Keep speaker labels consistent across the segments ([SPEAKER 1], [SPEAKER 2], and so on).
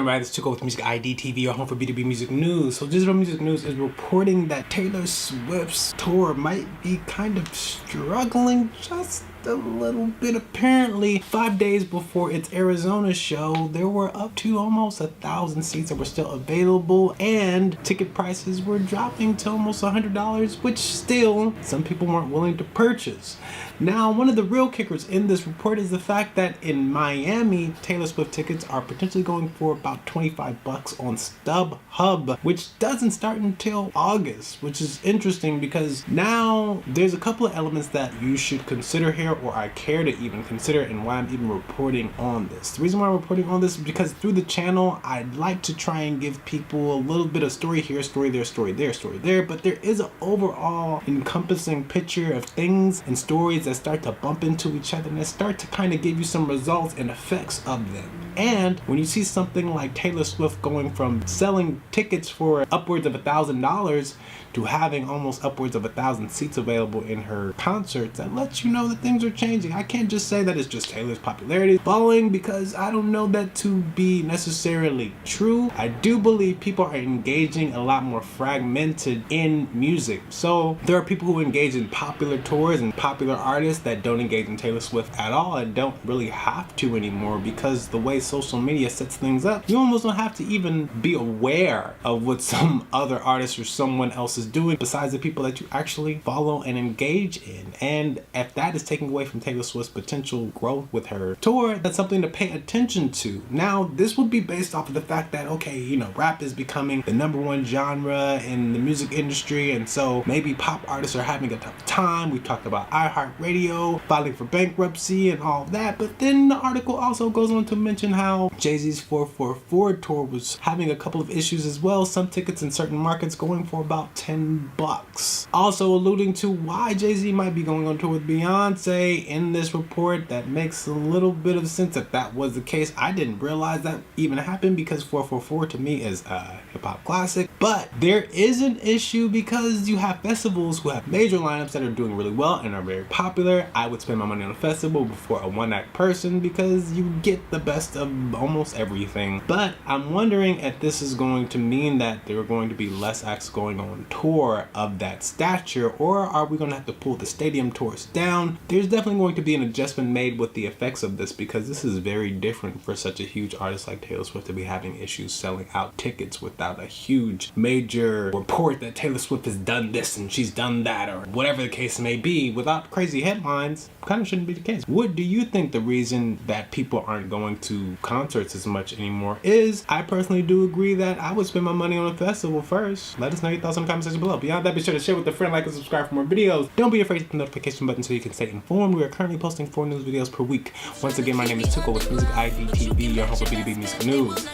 [SPEAKER 1] everybody? This is nicole with MUSIK ID TV, your home for B2B music news. So Digital Music News is reporting that Taylor Swift's tour might be kind of struggling just a little bit. Apparently 5 days before its Arizona show, there were up to almost 1,000 seats that were still available, and ticket prices were dropping to almost $100, which still some people weren't willing to purchase. Now, one of the real kickers in this report is the fact that in Miami, Taylor Swift tickets are potentially going for about $25 on Stubhub, which doesn't start until August, which is interesting because now there's a couple of elements that you should consider here, or I care to even consider, and why I'm even reporting on this. The reason why I'm reporting on this is because through the channel, I'd like to try and give people a little bit of story here, story there, story there, story there, but there is an overall encompassing picture of things and stories that start to bump into each other and that start to kind of give you some results and effects of them. And when you see something like Taylor Swift going from selling tickets for upwards of $1,000 to having almost upwards of 1,000 seats available in her concerts, that lets you know that things are changing. I can't just say that it's just Taylor's popularity falling, because I don't know that to be necessarily true. I do believe people are engaging a lot more fragmented in music. So there are people who engage in popular tours and popular artists that don't engage in Taylor Swift at all and don't really have to anymore, because the way social media sets things up, you almost don't have to even be aware of what some other artist or someone else is doing besides the people that you actually follow and engage in. And if that is taking away from Taylor Swift's potential growth with her tour, that's something to pay attention to. Now, this would be based off of the fact that, okay, you know, rap is becoming the #1 genre in the music industry, and so maybe pop artists are having a tough time. We've talked about iHeartRadio filing for bankruptcy and all that, but then the article also goes on to mention how Jay-Z's 444 tour was having a couple of issues as well, some tickets in certain markets going for about $10. Also alluding to why Jay-Z might be going on tour with Beyonce in this report. That makes a little bit of sense if that was the case. I didn't realize that even happened, because 444 to me is a hip-hop classic. But there is an issue because you have festivals who have major lineups that are doing really well and are very popular. I would spend my money on a festival before a one-act person because you get the best of almost everything. But I'm wondering if this is going to mean that there are going to be less acts going on tour of that stature, or are we going to have to pull the stadium tours down? There's definitely going to be an adjustment made with the effects of this, because this is very different for such a huge artist like Taylor Swift to be having issues selling out tickets without a huge major report that Taylor Swift has done this and she's done that, or whatever the case may be, without crazy headlines. Kind of shouldn't be the case. What do you think the reason that people aren't going to concerts as much anymore is? I personally do agree that I would spend my money on a festival first. Let us know your thoughts in the comment section below. Beyond that, be sure to share with a friend, like, and subscribe for more videos. Don't be afraid to hit the notification button so you can stay informed. We are currently posting 4 news videos per week. Once again, my name is Nicole with MUSIK ID TV, your home for B2B music news.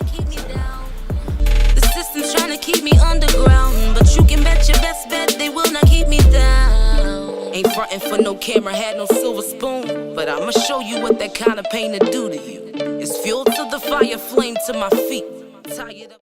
[SPEAKER 2] The system's trying to keep me underground, but you can bet your best bet they will not keep me down. Ain't frontin' for no camera, had no silver spoon, but I'ma show you what that kind of pain to do to you. It's fuel to the fire, flame to my feet. Tired of